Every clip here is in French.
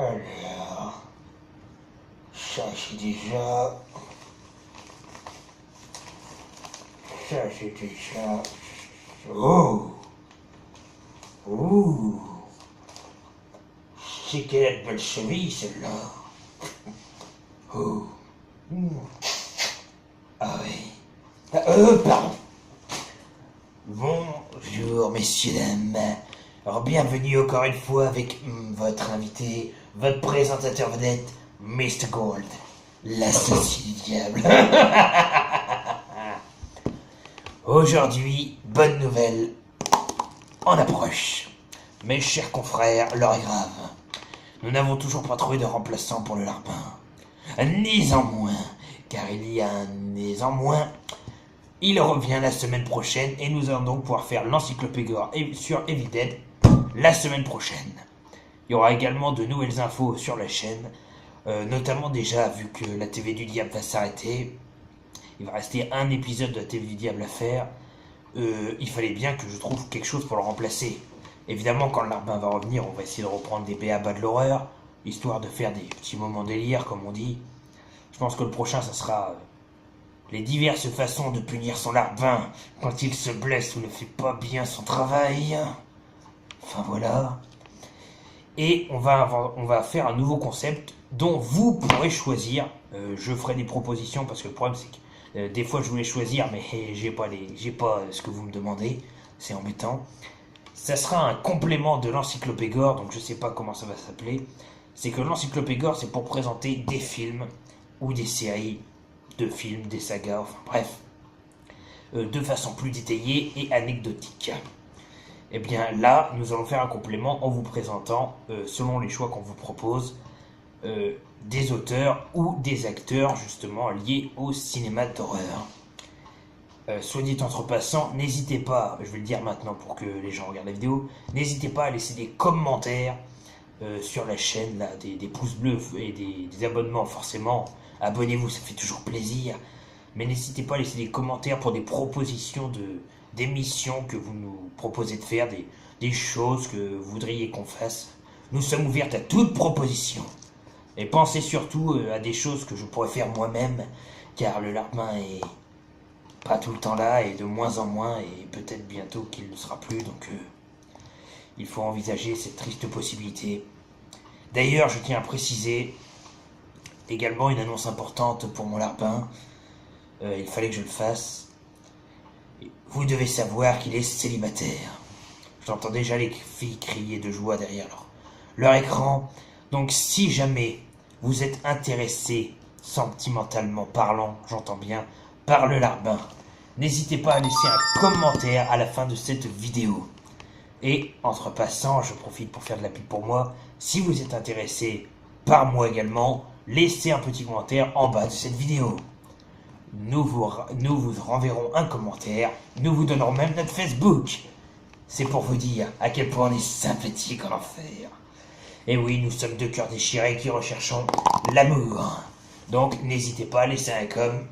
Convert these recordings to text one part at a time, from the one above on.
Alors, ça c'est déjà... Ça c'est déjà... Oh! Ouh! C'est qu'elle a de belles chevilles, celle-là. Oh! Ah oui. Pardon. Bonjour, messieurs, dames. Alors, bienvenue encore une fois avec votre invité, votre présentateur vedette, Mr. Gold, l'associé du diable. Aujourd'hui, bonne nouvelle, on approche. Mes chers confrères, l'heure est grave. Nous n'avons toujours pas trouvé de remplaçant pour le Larbin. Néanmoins, car il y a un néanmoins, il revient la semaine prochaine et nous allons donc pouvoir faire l'encyclopédia sur Evided la semaine prochaine. Il y aura également de nouvelles infos sur la chaîne, notamment déjà vu que la TV du Diable va s'arrêter. Il va rester un épisode de la TV du Diable à faire. Il fallait bien que je trouve quelque chose pour le remplacer. Évidemment, quand le Larbin va revenir, on va essayer de reprendre des BABA de l'horreur, histoire de faire des petits moments délire, comme on dit. Je pense que le prochain, ça sera les diverses façons de punir son Larbin quand il se blesse ou ne fait pas bien son travail. Enfin voilà. Et on va faire un nouveau concept dont vous pourrez choisir. Je ferai des propositions parce que le problème c'est que des fois je voulais choisir mais j'ai pas ce que vous me demandez. C'est embêtant. Ça sera un complément de l'encyclopégore, donc je sais pas comment ça va s'appeler. C'est que l'encyclopégore c'est pour présenter des films ou des séries de films, des sagas, enfin bref, de façon plus détaillée et anecdotique. Et bien là, nous allons faire un complément en vous présentant, selon les choix qu'on vous propose, des auteurs ou des acteurs justement liés au cinéma d'horreur. Soit dit entre passant, n'hésitez pas, je vais le dire maintenant pour que les gens regardent la vidéo, n'hésitez pas à laisser des commentaires sur la chaîne, là, des pouces bleus et des abonnements forcément. Abonnez-vous, ça fait toujours plaisir. Mais n'hésitez pas à laisser des commentaires pour des propositions d'émissions que vous nous proposez de faire, des choses que vous voudriez qu'on fasse. Nous sommes ouverts à toute proposition. Et pensez surtout à des choses que je pourrais faire moi-même, car le Larbin est pas tout le temps là et de moins en moins, et peut-être bientôt qu'il ne sera plus, donc il faut envisager cette triste possibilité. D'ailleurs, je tiens à préciser également une annonce importante pour mon Larbin. Il fallait que je le fasse. Vous devez savoir qu'il est célibataire. J'entends déjà les filles crier de joie derrière leur écran. Donc si jamais vous êtes intéressé, sentimentalement parlant, j'entends bien, par le Larbin, n'hésitez pas à laisser un commentaire à la fin de cette vidéo. Et entre passant, je profite pour faire de la pub pour moi. Si vous êtes intéressé par moi également, laissez un petit commentaire en bas de cette vidéo. Nous vous renverrons un commentaire. Nous vous donnerons même notre Facebook. C'est pour vous dire à quel point on est sympathique en enfer. Et oui, nous sommes deux cœurs déchirés qui recherchons l'amour. Donc n'hésitez pas à laisser un com.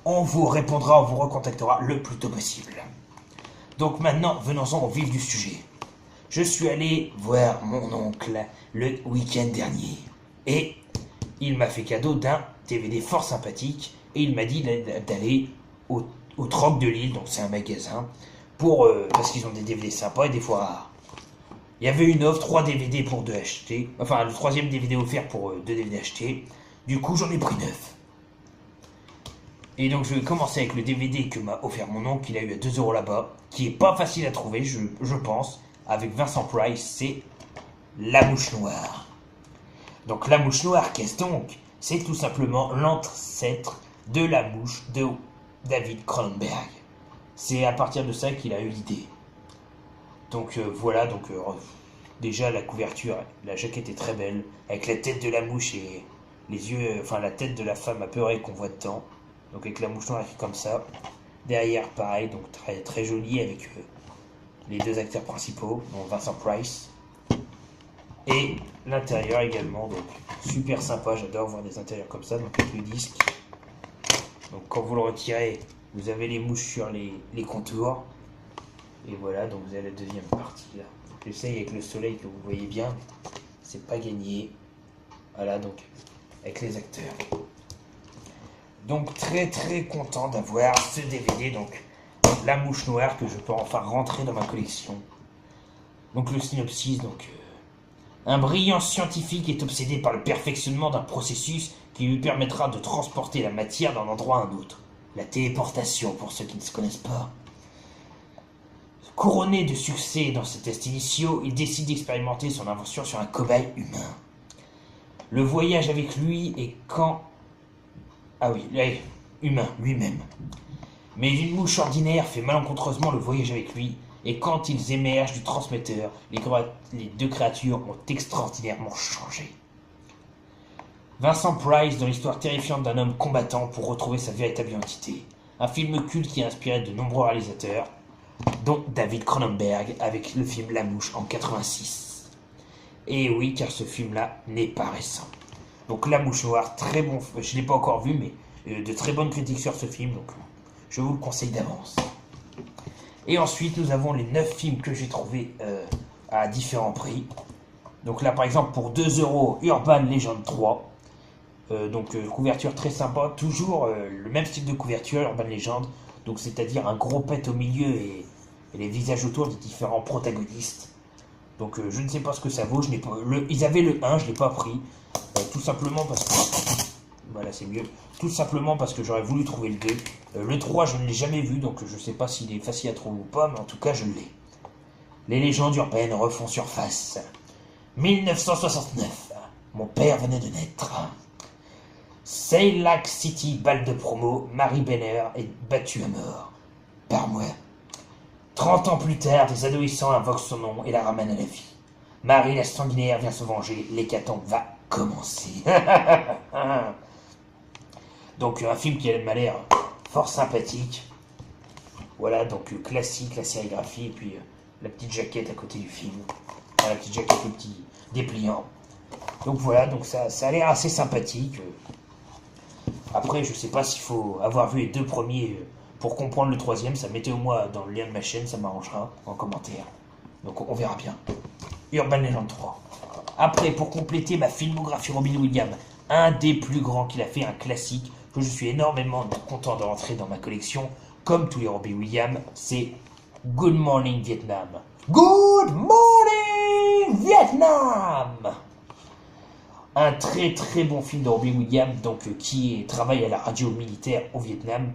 On vous répondra, on vous recontactera le plus tôt possible. Donc maintenant, venons-en au vif du sujet. Je suis allé voir mon oncle le week-end dernier. Et il m'a fait cadeau d'un DVD fort sympathique. Et il m'a dit d'aller au Troc de Lille, donc c'est un magasin, parce qu'ils ont des DVD sympas et des fois rares. Il y avait une offre, 3 DVD pour 2 achetés. Enfin, le 3e DVD offert pour 2 DVD achetés. Du coup, j'en ai pris 9. Et donc, je vais commencer avec le DVD que m'a offert mon oncle, qu'il a eu à 2 € là-bas, qui est pas facile à trouver, je pense, avec Vincent Price, c'est La Mouche Noire. Donc, La Mouche Noire, qu'est-ce donc? C'est tout simplement l'ancêtre de La Mouche de David Cronenberg. C'est à partir de ça qu'il a eu l'idée. Donc voilà, déjà la couverture, la jaquette est très belle, avec la tête de la mouche et les yeux, enfin la tête de la femme apeurée qu'on voit dedans. Donc avec la mouche noire qui est comme ça. Derrière pareil, donc très, très joli avec les 2 acteurs principaux, donc Vincent Price. Et l'intérieur également, donc super sympa, j'adore voir des intérieurs comme ça, donc avec le disque. Donc quand vous le retirez, vous avez les mouches sur les contours. Et voilà, donc vous avez la deuxième partie là. J'essaye avec le soleil que vous voyez bien, c'est pas gagné. Voilà, donc, avec les acteurs. Donc, très très content d'avoir ce DVD, donc, La Mouche Noire, que je peux enfin rentrer dans ma collection. Donc, le synopsis, donc... un brillant scientifique est obsédé par le perfectionnement d'un processus qui lui permettra de transporter la matière d'un endroit à un autre. La téléportation, pour ceux qui ne se connaissent pas. Couronné de succès dans ses tests initiaux, il décide d'expérimenter son invention sur un cobaye humain. Le voyage avec lui est quand... Ah oui, humain, lui-même. Mais une mouche ordinaire fait malencontreusement le voyage avec lui, et quand ils émergent du transmetteur, les deux créatures ont extraordinairement changé. Vincent Price dans l'histoire terrifiante d'un homme combattant pour retrouver sa véritable identité. Un film culte qui a inspiré de nombreux réalisateurs, dont David Cronenberg avec le film La Mouche en 86. Et oui, car ce film-là n'est pas récent. Donc La Mouche Noire, très bon, je ne l'ai pas encore vu, mais de très bonnes critiques sur ce film, donc je vous le conseille d'avance. Et ensuite, nous avons les 9 films que j'ai trouvés à différents prix. Donc là, par exemple, pour 2€, Urban Legend 3. Couverture très sympa, toujours le même style de couverture, Urban Legend. Donc c'est-à-dire un gros pet au milieu et les visages autour des différents protagonistes. Donc je ne sais pas ce que ça vaut, ils avaient le 1, je ne l'ai pas pris. Tout simplement parce que... Voilà, c'est mieux. Tout simplement parce que j'aurais voulu trouver le 2. Le 3, je ne l'ai jamais vu, donc je ne sais pas s'il est facile à trouver ou pas, mais en tout cas, je l'ai. Les légendes urbaines refont surface. 1969. Mon père venait de naître. Sail Lake City, balle de promo, Marie Benner est battue à mort. Par moi. 30 ans plus tard, des adolescents invoquent son nom et la ramènent à la vie. Marie la sanguinaire vient se venger, l'hécatombe va commencer. Donc un film qui m'a l'air fort sympathique. Voilà, donc classique, la sérigraphie, et puis la petite jaquette à côté du film. Enfin, la petite jaquette, le petit dépliant. Donc voilà, donc ça a l'air assez sympathique. Après, je sais pas s'il faut avoir vu les 2 premiers pour comprendre le 3e. Ça mettez au moins dans le lien de ma chaîne, ça m'arrangera en commentaire. Donc on verra bien. Urban Legend 3. Après, pour compléter ma filmographie Robin Williams, un des plus grands qu'il a fait, un classique, que je suis énormément content de rentrer dans ma collection, comme tous les Robin Williams, c'est Good Morning Vietnam. Good Morning Vietnam! Un très très bon film de Robin Williams, donc qui travaille à la radio militaire au Vietnam,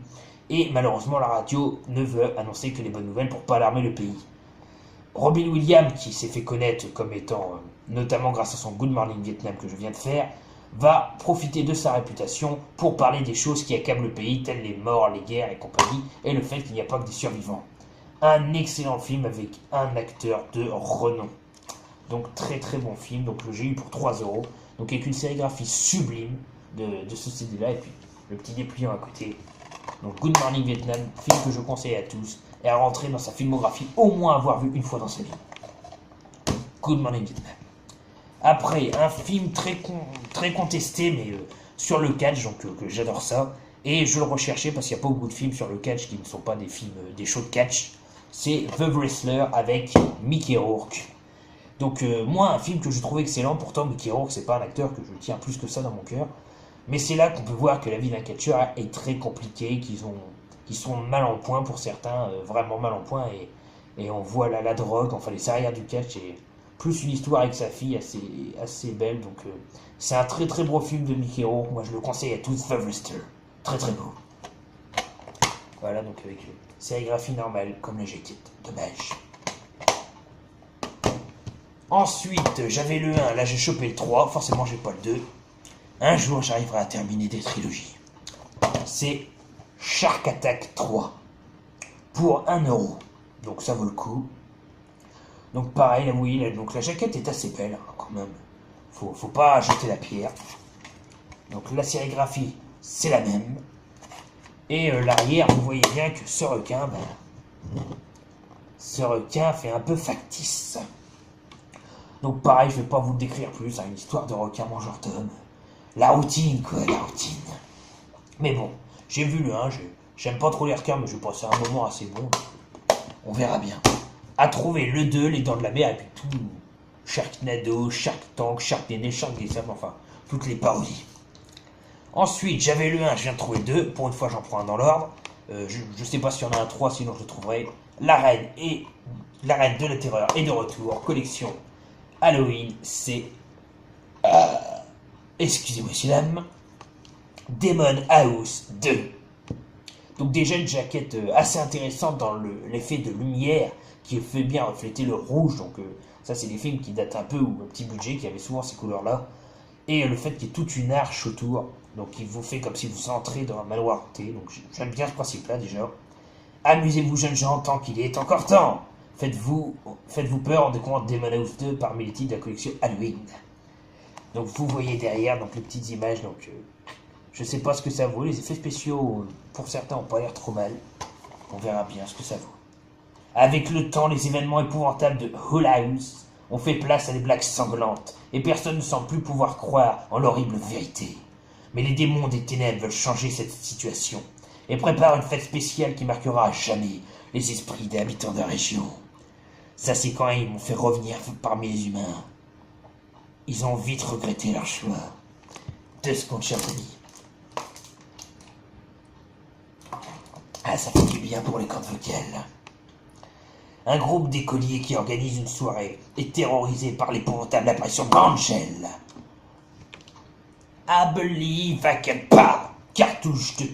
et malheureusement la radio ne veut annoncer que les bonnes nouvelles pour pas alarmer le pays. Robin Williams, qui s'est fait connaître comme étant, notamment grâce à son Good Morning Vietnam que je viens de faire, va profiter de sa réputation pour parler des choses qui accablent le pays, telles les morts, les guerres et compagnie, et le fait qu'il n'y a pas que des survivants. Un excellent film avec un acteur de renom. Donc très très bon film, donc j'ai eu pour 3€, donc avec une sérigraphie sublime de ce CD-là, et puis le petit dépliant à côté. Donc Good Morning Vietnam, film que je conseille à tous, et à rentrer dans sa filmographie, au moins avoir vu une fois dans sa vie. Good Morning Vietnam. Après, un film très contesté, mais sur le catch, donc que j'adore ça. Et je le recherchais parce qu'il n'y a pas beaucoup de films sur le catch qui ne sont pas des films, des shows de catch. C'est The Wrestler avec Mickey Rourke. Donc moi, un film que je trouve excellent, pourtant Mickey Rourke, c'est pas un acteur que je tiens plus que ça dans mon cœur. Mais c'est là qu'on peut voir que la vie d'un catcheur est très compliquée, qu'ils sont mal en point pour certains, vraiment mal en point. Et on voit la drogue, enfin les arrières du catch, et plus une histoire avec sa fille assez belle. Donc c'est un très très beau film de Mickey Rourke. Moi je le conseille à tous, The Wrestler. Très très beau. Voilà, donc avec sérigraphie normale, comme la jaquette. Dommage. Ensuite, j'avais le 1, là j'ai chopé le 3, forcément j'ai pas le 2. Un jour j'arriverai à terminer des trilogies. C'est Shark Attack 3. Pour 1€. Donc ça vaut le coup. Donc pareil, là, oui, donc la jaquette est assez belle, hein, quand même. Faut pas jeter la pierre. Donc la sérigraphie, c'est la même. Et l'arrière, vous voyez bien que ce requin fait un peu factice. Donc pareil, je vais pas vous le décrire plus, hein, une histoire de requin mangeur d'hommes. La routine, quoi, la routine. Mais bon, j'ai vu le 1, j'aime pas trop les requins, mais je vais passer un moment assez bon. On verra bien. À trouver le 2, les dents de la mer, et puis Sharknado, Shark Tank, Sharknado, Shark Desert, enfin, toutes les parodies. Ensuite, j'avais le 1, je viens de trouver 2. Pour une fois, j'en prends un dans l'ordre. Je sais pas s'il y en a un 3, sinon je le trouverai. La Reine de la Terreur est de retour. Collection Halloween, c'est... excusez-moi, monsieur dame. Demon House 2. Donc déjà une jaquette assez intéressante dans l'effet de lumière qui fait bien refléter le rouge. Donc ça, c'est des films qui datent un peu ou un petit budget, qui avaient souvent ces couleurs-là. Et le fait qu'il y ait toute une arche autour, donc il vous fait comme si vous entrez dans un manoir hanté. Donc j'aime bien ce principe-là déjà. Amusez-vous jeunes gens tant qu'il est encore temps. Faites-vous peur en découvrant Demon House 2 parmi les titres de la collection Halloween. Donc vous voyez derrière donc les petites images. Donc je sais pas ce que ça vaut. Les effets spéciaux pour certains ont pas l'air trop mal. On verra bien ce que ça vaut. Avec le temps, les événements épouvantables de Hull House ont fait place à des blagues sanglantes, et personne ne semble plus pouvoir croire en l'horrible vérité. Mais les démons des ténèbres veulent changer cette situation, et préparent une fête spéciale qui marquera à jamais les esprits des habitants de la région. Ça, c'est quand ils m'ont fait revenir parmi les humains. Ils ont vite regretté leur choix. 2 secondes, chers amis. Ah, ça fait du bien pour les cordes vocales. Un groupe d'écoliers qui organise une soirée est terrorisé par l'épouvantable apparition d'Angel. I believe I can pas. Cartouche de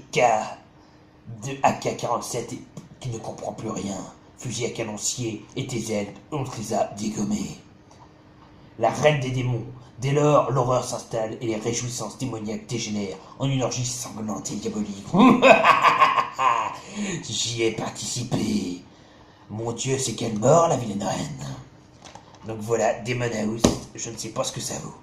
de AK-47 qui ne comprend plus rien. Fusil à canoncier et tes ailes, on te les a dégommées. La reine des démons. Dès lors, l'horreur s'installe et les réjouissances démoniaques dégénèrent en une orgie sanglante et diabolique. J'y ai participé. Mon Dieu, c'est quelle mort, la vilaine reine. Donc voilà, Demon House, je ne sais pas ce que ça vaut.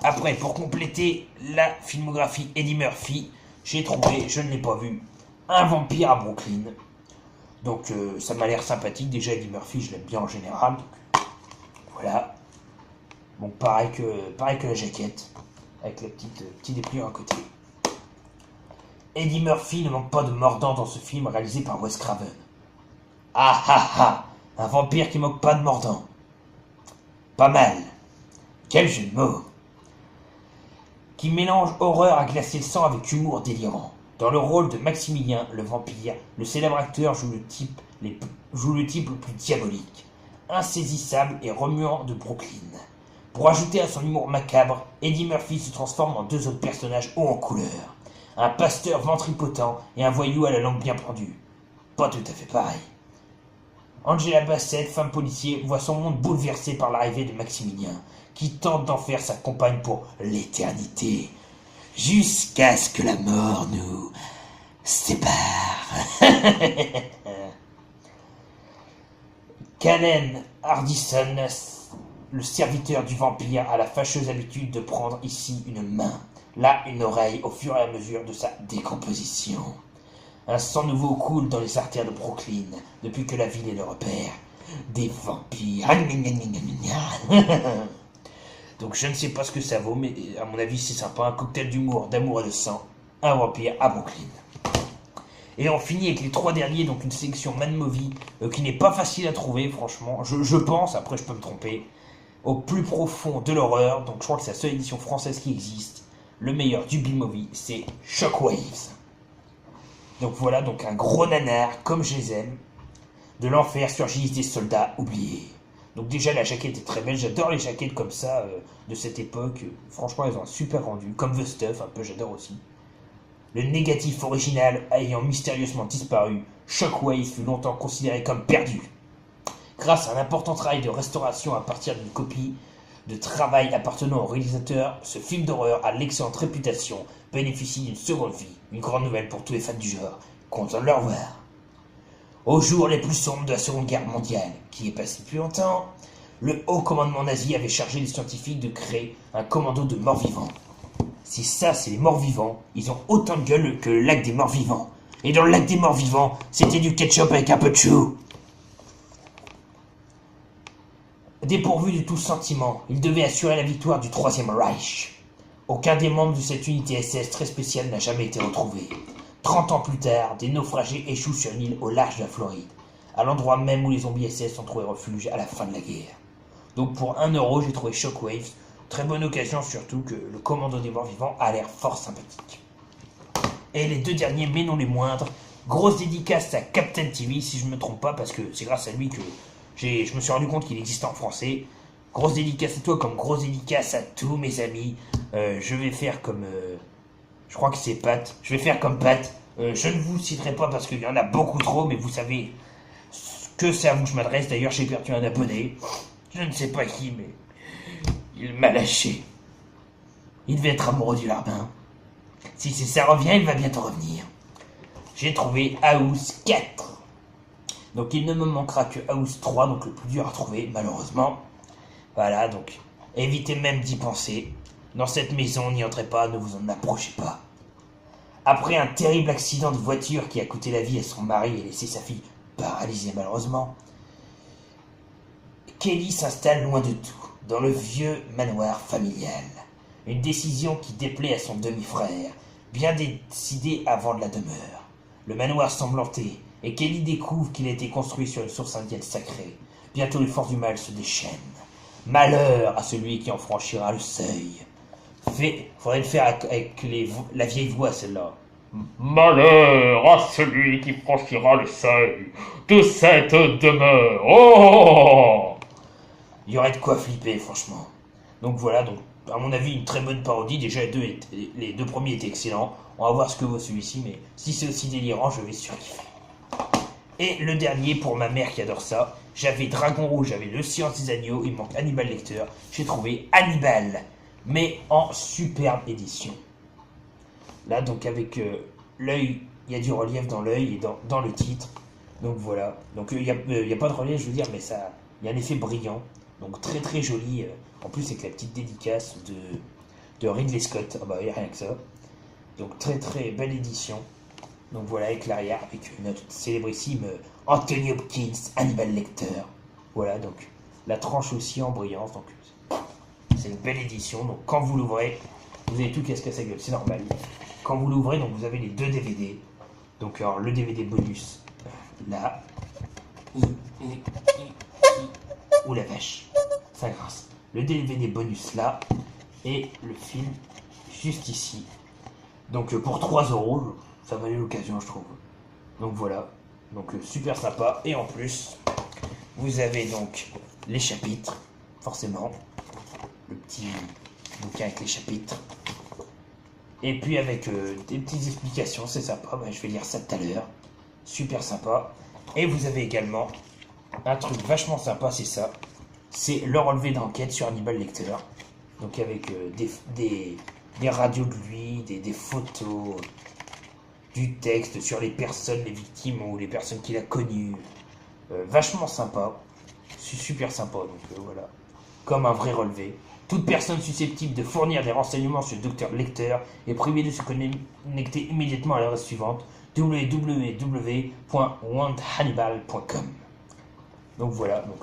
Après, pour compléter la filmographie Eddie Murphy, j'ai trouvé, je ne l'ai pas vu, Un vampire à Brooklyn. Donc ça m'a l'air sympathique. Déjà, Eddie Murphy, je l'aime bien en général. Donc, voilà. Bon, pareil que la jaquette, avec la petite dépliant à côté. Eddie Murphy ne manque pas de mordant dans ce film réalisé par Wes Craven. Ah ah ah, un vampire qui manque pas de mordant. Pas mal. Quel jeu de mots. Qui mélange horreur à glacer le sang avec humour délirant. Dans le rôle de Maximilien, le vampire, le célèbre acteur joue le type le plus diabolique, insaisissable et remuant de Brooklyn. Pour ajouter à son humour macabre, Eddie Murphy se transforme en 2 autres personnages hauts en couleur. Un pasteur ventripotent et un voyou à la langue bien pendue. Pas tout à fait pareil. Angela Bassett, femme policier, voit son monde bouleversé par l'arrivée de Maximilien, qui tente d'en faire sa compagne pour l'éternité, jusqu'à ce que la mort nous sépare. Callen Hardison, le serviteur du vampire, a la fâcheuse habitude de prendre ici une main, là une oreille, au fur et à mesure de sa décomposition. Un sang nouveau coule dans les artères de Brooklyn, depuis que la ville est le repère des vampires. Donc je ne sais pas ce que ça vaut, mais à mon avis c'est sympa. Un cocktail d'humour, d'amour et de sang. Un vampire à Brooklyn. Et on finit avec les 3 derniers, donc une sélection Mad Movie qui n'est pas facile à trouver, franchement. Je pense, après je peux me tromper, au plus profond de l'horreur. Donc je crois que c'est la seule édition française qui existe. Le meilleur du B-Movie, c'est Shockwaves. Donc voilà, donc un gros nanar, comme je les aime. De l'enfer surgissent des soldats oubliés. Donc déjà, la jaquette est très belle. J'adore les jaquettes comme ça, de cette époque. Franchement, elles ont un super rendu. Comme The Stuff, un peu, j'adore aussi. Le négatif original ayant mystérieusement disparu, Shockwave fut longtemps considéré comme perdu. Grâce à un important travail de restauration à partir d'une copie de travail appartenant au réalisateur, ce film d'horreur à l'excellente réputation bénéficie d'une seconde vie, une grande nouvelle pour tous les fans du genre, content de le revoir. Aux jours les plus sombres de la Seconde Guerre mondiale, qui est passée depuis longtemps, le haut commandement nazi avait chargé les scientifiques de créer un commando de morts-vivants. Si ça, c'est les morts-vivants, ils ont autant de gueule que le lac des morts-vivants. Et dans le lac des morts-vivants, c'était du ketchup avec un peu de chou. Dépourvu de tout sentiment, il devait assurer la victoire du Troisième Reich. Aucun des membres de cette unité SS très spéciale n'a jamais été retrouvé. 30 ans plus tard, des naufragés échouent sur une île au large de la Floride, à l'endroit même où les zombies SS ont trouvé refuge à la fin de la guerre. Donc pour 1 €, j'ai trouvé Shockwave. Très bonne occasion, surtout que le commando des morts vivants a l'air fort sympathique. Et les deux derniers, mais non les moindres, grosse dédicace à Captain TV, si je ne me trompe pas, parce que c'est grâce à lui que je me suis rendu compte qu'il existait en français. Grosse dédicace à toi, comme grosse dédicace à tous mes amis. Je vais faire comme... je crois que c'est Pat. Je vais faire comme Pat. Je ne vous citerai pas parce qu'il y en a beaucoup trop, mais vous savez que c'est à vous que je m'adresse. D'ailleurs, j'ai perdu un abonné. Je ne sais pas qui, mais il m'a lâché. Il devait être amoureux du larbin. Si ça revient, il va bientôt revenir. J'ai trouvé House 4. Donc il ne me manquera que House 3, donc le plus dur à trouver, malheureusement. Voilà, donc évitez même d'y penser. Dans cette maison, n'y entrez pas, ne vous en approchez pas. Après un terrible accident de voiture qui a coûté la vie à son mari et laissé sa fille paralysée malheureusement, Kelly s'installe loin de tout, dans le vieux manoir familial. Une décision qui déplaît à son demi-frère, bien décidé avant de la demeure. Le manoir semble hanté, et Kelly découvre qu'il a été construit sur une source indienne sacrée. Bientôt les forces du mal se déchaînent. Malheur à celui qui en franchira le seuil. Faudrait le faire avec la vieille voix, celle-là. Malheur à celui qui franchira le seuil de cette demeure. Oh! Il y aurait de quoi flipper, franchement. Donc voilà, donc à mon avis, une très bonne parodie. Déjà, les deux premiers étaient excellents. On va voir ce que vaut celui-ci, mais si c'est aussi délirant, je vais surkiffer. Et le dernier, pour ma mère qui adore ça, j'avais Dragon Rouge, j'avais Le Silence des Agneaux, il me manque Hannibal Lecter. J'ai trouvé Hannibal, mais en superbe édition. Là, donc avec l'œil, il y a du relief dans l'œil et dans le titre. Donc voilà. Donc il n'y a pas de relief, je veux dire, mais ça, il y a un effet brillant. Donc très très joli. En plus avec la petite dédicace de Ridley Scott. Ah bah il n'y a rien que ça. Donc très très belle édition. Donc voilà, avec l'arrière, avec notre célébrissime Anthony Hopkins, Hannibal Lecter. Voilà, donc la tranche aussi en brillance. Donc c'est une belle édition. Donc quand vous l'ouvrez, vous avez tout casqué à sa gueule, c'est normal. Quand vous l'ouvrez, donc vous avez les deux DVD. Donc alors, le DVD bonus, là. Ouh la vache, ça grince. Le DVD bonus là, et le film juste ici. Donc pour 3 €, ça valait l'occasion je trouve. Donc voilà, donc super sympa. Et en plus, vous avez donc les chapitres, forcément. Le petit bouquin avec les chapitres. Et puis avec des petites explications, c'est sympa. Je vais lire ça tout à l'heure. Super sympa. Et vous avez également un truc vachement sympa, c'est ça. C'est le relevé d'enquête sur Hannibal Lecter. Donc avec des radios de lui, des photos, du texte sur les personnes, les victimes ou les personnes qu'il a connues. Vachement sympa. C'est super sympa, donc voilà. Comme un vrai relevé. Toute personne susceptible de fournir des renseignements sur le docteur Lecter est privée de se connecter immédiatement à l'adresse suivante www.wanthannibal.com. Donc voilà, donc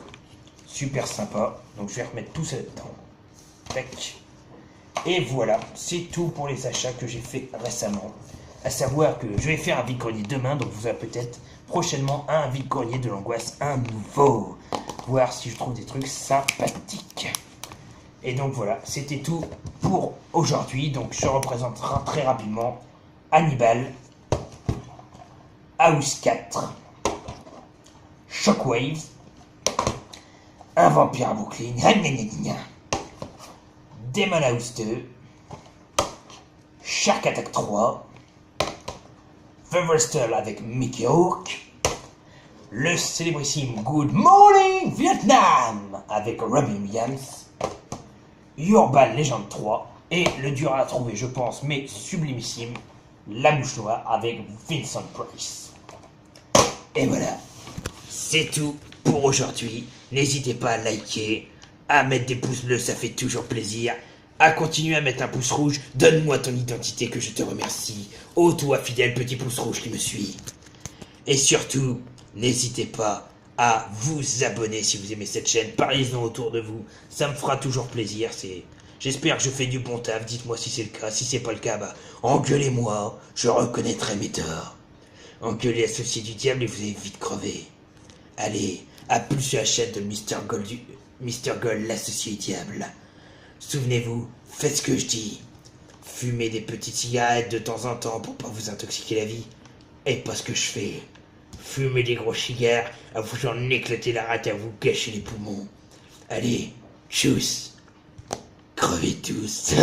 super sympa. Donc je vais remettre tout ça dedans. Tac. Et voilà, c'est tout pour les achats que j'ai fait récemment. À savoir que je vais faire un vide-grenier demain, donc vous aurez peut-être prochainement un vide-grenier de l'angoisse, un nouveau. Voir si je trouve des trucs sympathiques. Et donc voilà, c'était tout pour aujourd'hui. Donc je représenterai très rapidement Hannibal, House 4, Shockwave, Un vampire à Brooklyn, Demon House 2, Shark Attack 3, The Wrestler avec Mickey Hawk, le célébrissime Good Morning Vietnam avec Robin Williams, Urban Legend 3 et le dur à trouver, je pense, mais sublimissime, La Mouche Noire avec Vincent Price. Et voilà, c'est tout pour aujourd'hui. N'hésitez pas à liker, à mettre des pouces bleus, ça fait toujours plaisir. À continuer à mettre un pouce rouge, donne-moi ton identité que je te remercie. Oh toi fidèle petit pouce rouge qui me suit. Et surtout, n'hésitez pas à vous abonner si vous aimez cette chaîne, parlez-en autour de vous, ça me fera toujours plaisir. J'espère que je fais du bon taf, dites-moi si c'est le cas, si c'est pas le cas, engueulez-moi, je reconnaîtrai mes torts. Engueulez associé du diable et vous allez vite crever. Allez, à plus sur la chaîne de Mr. Goldu. Mr. Gold, l'associé diable. Souvenez-vous, faites ce que je dis. Fumez des petites cigarettes de temps en temps pour pas vous intoxiquer la vie. Et pas ce que je fais. Fumez des gros cigares à vous en éclater la rate et à vous gâcher les poumons. Allez, tchuss. Crevez tous.